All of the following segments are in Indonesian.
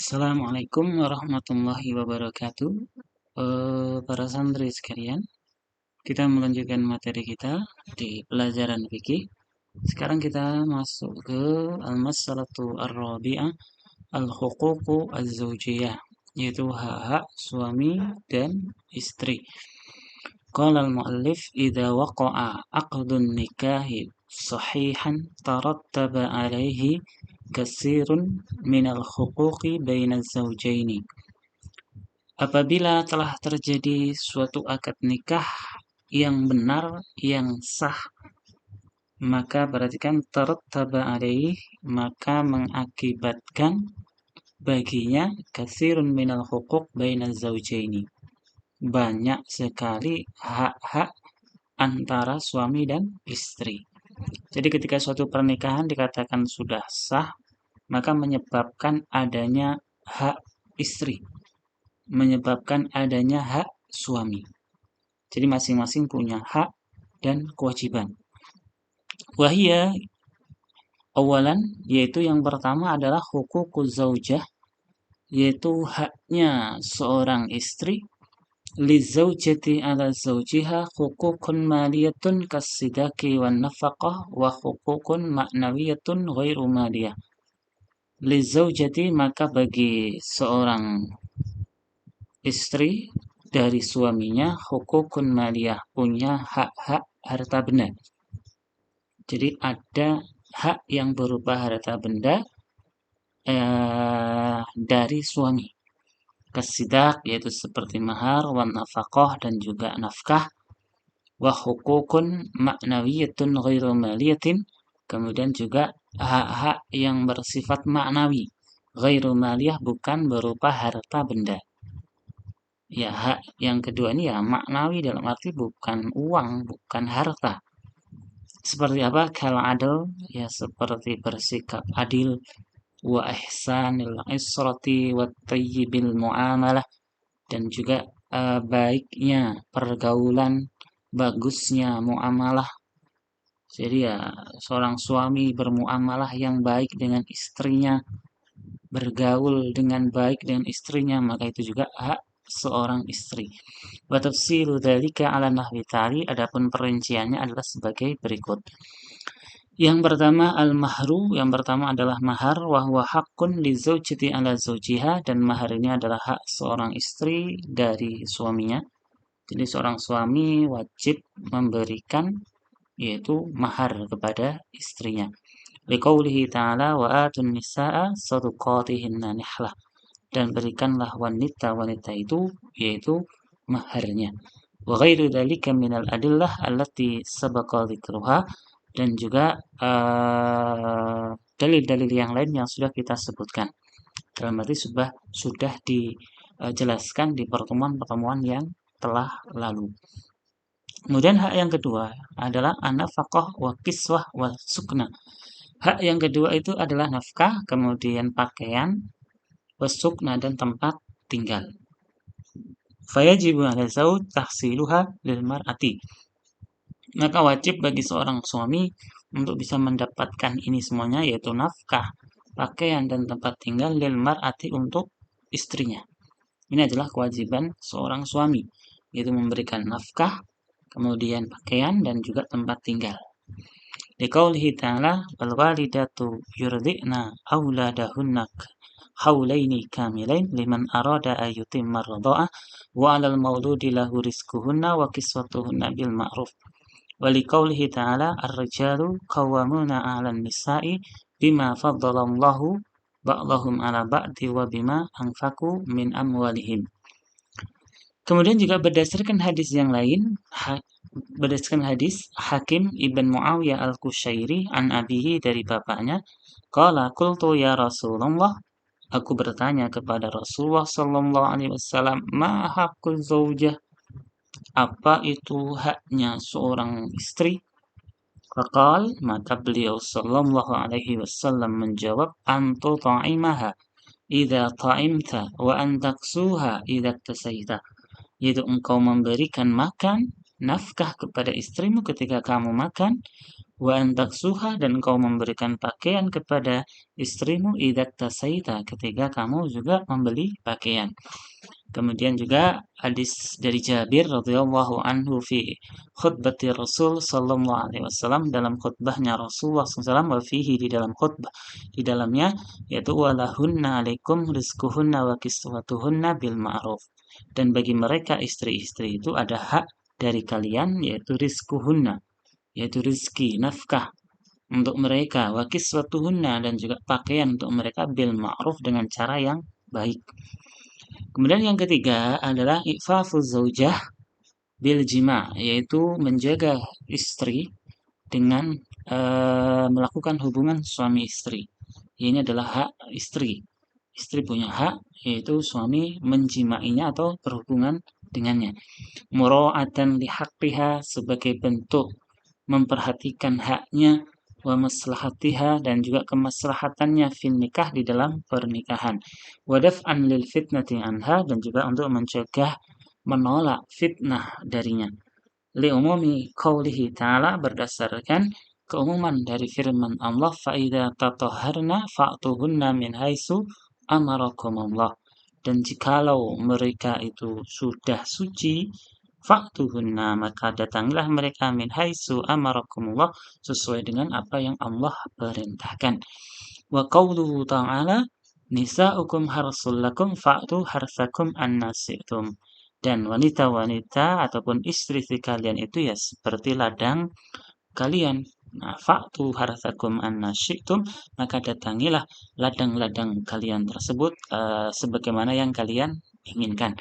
Assalamualaikum warahmatullahi wabarakatuh. Para santri sekalian, kita melanjutkan materi kita di pelajaran fikih. Sekarang kita masuk ke al-mas'alatu ar-rabi'ah, al-huququ az-zawjiyah, yaitu hak-hak suami dan istri. Qala al-muallif idza waqa'a aqdun nikahi sahihan tarattaba alaihi kasirun minal huquqi bainaz zawjaini. Apabila telah terjadi suatu akad nikah yang benar, yang sah, maka berarti kan tarattaba alaih, maka mengakibatkan baginya katsirun minal huquq bainaz zaujaini. Banyak sekali hak-hak antara suami dan istri. Jadi ketika suatu pernikahan dikatakan sudah sah, maka menyebabkan adanya hak istri, menyebabkan adanya hak suami. Jadi masing-masing punya hak dan kewajiban. Wahia awalan, yaitu yang pertama adalah hukukuz zaujah, yaitu haknya seorang istri lizaujati ala zaujiha hukukun maliyatun kasidaki wan nafaqah wa hukukun ma'nawiyatun ghairu maliyah. Lizaujati, maka bagi seorang istri dari suaminya hukukun maliyah, punya hak-hak harta benda. Jadi ada hak yang berupa harta benda dari suami. Kasidak, yaitu seperti mahar, wan nafaqah, dan juga nafkah. Wa hukukun ma'nawiyatun ghairu maliyatin, kemudian juga hak-hak yang bersifat maknawi. Ghairu maliyah, bukan berupa harta benda. Ya, hak yang kedua ini ya maknawi, dalam arti bukan uang, bukan harta. Seperti apa? Kal adil, ya seperti bersikap adil, wa ihsanil israti wa tayyibil muamalah, dan juga baiknya pergaulan, bagusnya muamalah. Jadi ya seorang suami bermuamalah yang baik dengan istrinya, bergaul dengan baik dengan istrinya, maka itu juga hak seorang istri. Wa tafsilu dzalika ala nahwi tali, adapun perinciannya adalah sebagai berikut. Yang pertama al-mahru, yang pertama adalah mahar, wa huwa haqqun li zaujati ala zaujiha, dan mahar ini adalah hak seorang istri dari suaminya. Jadi seorang suami wajib memberikan yaitu mahar kepada istrinya. Liqaulihi ta'ala wa atun nisaa sadaqatihinna nihlah, dan berikanlah wanita itu yaitu maharnya. Wa ghairu dzalika minal adillah allati sabaqa dzikruha, dan juga dalil-dalil yang lain yang sudah kita sebutkan. Dalam arti sudah dijelaskan di pertemuan-pertemuan yang telah lalu. Kemudian hak yang kedua adalah an-nafaqah wa kiswah wa sukna. Hak yang kedua itu adalah nafkah, kemudian pakaian, wasukna, dan tempat tinggal. Fayajibu 'ala zauj tahsiluha lil mar'ati. Maka wajib bagi seorang suami untuk bisa mendapatkan ini semuanya, yaitu nafkah, pakaian, dan tempat tinggal lil mar'ati, untuk istrinya. Ini adalah kewajiban seorang suami, yaitu memberikan nafkah, kemudian pakaian, dan juga tempat tinggal. Liqaulihi ta'ala wal walidatu yurdi'na auladahunna haulaini kamilain liman arada ayyutimma ar-radha'ah wa 'alal mauludi lahu rizquhunna wa kiswatuhunna bil ma'ruf. Wa liqaulihi ta'ala ar-rijalu qawwamuna 'alan nisa'i bima faddalallahu ba'dahum 'ala ba'di wa bima anfaqu min amwalihim. Kemudian juga berdasarkan hadis yang lain, berdasarkan hadis Hakim ibn Muawiyah al-Qushairi an abihi, dari bapaknya, qala qultu ya Rasulullah, aku bertanya kepada Rasulullah sallallahu alaihi wasallam, ma haqqul zaujah, apa itu haknya seorang istri? Faqal, maka beliau sallallahu alaihi wasallam menjawab, antu ta'imaha idza ta'imta wa an taksuha idza tasaita, yaitu engkau memberikan makan, nafkah kepada istrimu ketika kamu makan, Wa antaksuha, dan kau memberikan pakaian kepada istrimu idza tasaita, ketika kamu juga membeli pakaian. Kemudian juga hadis dari Jabir radhiyallahu anhu fi khutbati Rasul sallallahu alaihi wasallam, dalam khutbahnya Rasulullah SAW, wa fihi, di dalam khutbah, di dalamnya, yaitu walahunna alaikum rizquhunna wa kiswatuhunna bil ma'ruf, dan bagi mereka istri-istri itu ada hak dari kalian, yaitu rizquhunna, yaitu rizki, nafkah untuk mereka, wa kiswatuhunna, dan juga pakaian untuk mereka, bil ma'ruf, dengan cara yang baik. Kemudian yang ketiga adalah i'fafuz zaujah bil jima', yaitu menjaga istri dengan melakukan hubungan suami istri. Ini adalah hak istri. Istri punya hak, yaitu suami menjimainya atau berhubungan dengannya. Mura'atan lihaqqiha, sebagai bentuk memperhatikan haknya, wa maslahatiha, dan juga kemaslahatannya, fin nikah, di dalam pernikahan, wa daf'an lil fitnati anha, dan juga untuk mencegah, menolak fitnah darinya. Li umumi qaulihi ta'ala, berdasarkan keumuman dari firman Allah, fa idza tatahharna fa'tuhunna min haitsu amarakumullah, dan jikalau mereka itu sudah suci, faktuhunna, maka datangilah mereka, min haitsu amarakumullah, sesuai dengan apa yang Allah perintahkan. Wa qauluhu ta'ala nisa'ukum harsul lakum fa'tu harsakum anna syi'tum, dan wanita-wanita ataupun istri-istri kalian itu ya seperti ladang kalian. Nah, fa'tu harsakum anna syi'tum, maka datangilah ladang-ladang kalian tersebut sebagaimana yang kalian inginkan.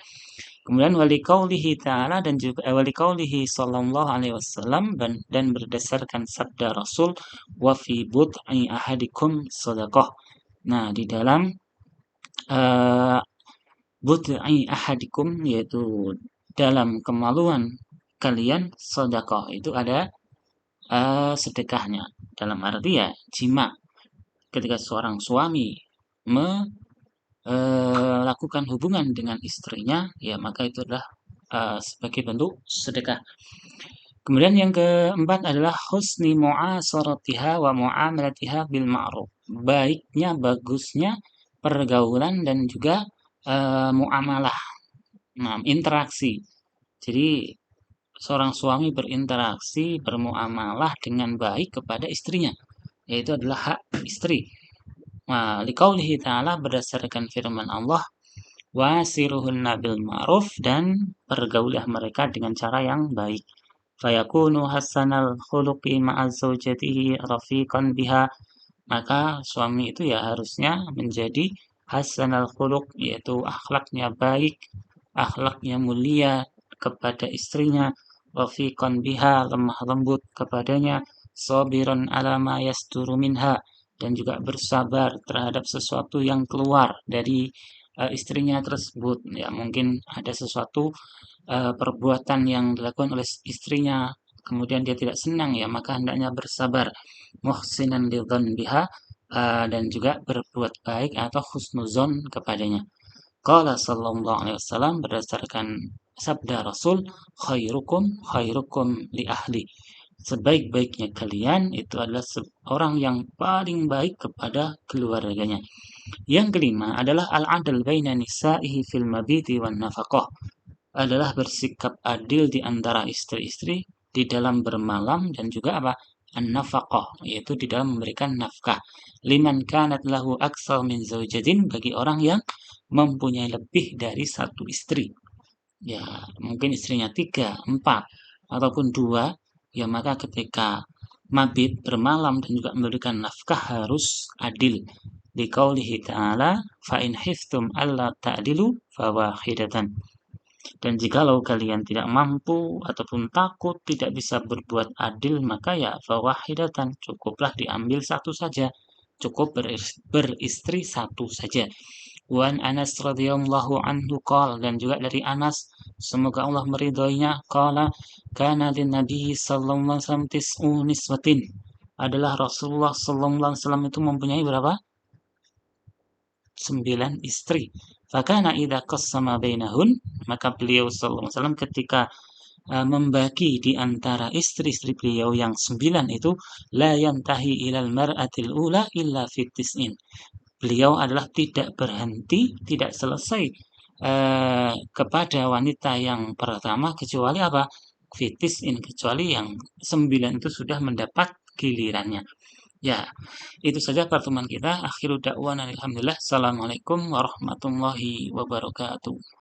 Kemudian wali qaulihi ta'ala, dan juga wali qaulihi sallallahu alaihi wasallam, dan berdasarkan sabda Rasul, wa fi bud'i ahadikum shadaqah. Nah, di dalam bud'i ahadikum, yaitu dalam kemaluan kalian, shadaqah, itu ada sedekahnya. Dalam arti ya jima. Ketika seorang suami melakukan hubungan dengan istrinya, ya maka itu adalah sebagai bentuk sedekah. Kemudian yang keempat adalah husni mu'asaratiha wa mu'amalatiha bil ma'ruf. Baiknya, bagusnya pergaulan dan juga muamalah. Nah, interaksi. Jadi seorang suami berinteraksi, bermuamalah dengan baik kepada istrinya, yaitu adalah hak istri. Nah, liqaulihi ta'ala, berdasarkan firman Allah, wasiruhunna bil ma'ruf, dan pergaulah mereka dengan cara yang baik. Fayakunu hasanal khuluqi ma'az zaujatihi rafiqan biha, maka suami itu ya harusnya menjadi hasanal khuluq, yaitu akhlaknya baik, akhlaknya mulia kepada istrinya, rafiqan biha, lemah lembut kepadanya, sabiran ala ma yasturu minha, dan juga bersabar terhadap sesuatu yang keluar dari istrinya tersebut. Ya, mungkin ada sesuatu perbuatan yang dilakukan oleh istrinya, kemudian dia tidak senang, ya maka hendaknya bersabar, muhsinan lidzan biha, dan juga berbuat baik atau husnuzon kepadanya. Qala sallallahu alaihi wasallam, berdasarkan sabda Rasul, khairukum khairukum li ahli, sebaik-baiknya kalian itu adalah orang yang paling baik kepada keluarganya. Yang kelima adalah al-adl baina nisa'ihi fil mabiti wan nafaqah, adalah bersikap adil di antara istri-istri di dalam bermalam, dan juga apa? An-nafaqah, yaitu di dalam memberikan nafkah. Liman kanat lahu aksal min zaujatin, bagi orang yang mempunyai lebih dari satu istri. Ya, mungkin istrinya 3, 4, ataupun 2, ya maka ketika mabit, bermalam, dan juga memberikan nafkah harus adil. Liqaulihi ta'ala, fa in khiftum alla ta'dilu fawahidatan. Dan jikalau kalian tidak mampu ataupun takut tidak bisa berbuat adil, maka ya fawahidatan, cukuplah diambil satu saja, cukup beristri satu saja. Wan Anas radhiyallahu anhu qala, dan juga dari Anas, semoga Allah meridhoinya, qala kana lin nabi sallallahu alaihi wasallam tis'u niswatin, adalah Rasulullah sallallahu alaihi wasallam itu mempunyai berapa? 9 istri. Fakana idza qassama bainahun, maka beliau sallallahu alaihi wasallam ketika membagi di antara istri-istri beliau yang 9 itu la yantahi ilal mar'atil ula illa fitis'in. Beliau adalah tidak berhenti, tidak selesai kepada wanita yang pertama kecuali apa? Fitis'in, kecuali yang 9 itu sudah mendapat gilirannya. Ya, itu saja pertemuan kita. Akhiru da'wana alhamdulillah. Assalamualaikum warahmatullahi wabarakatuh.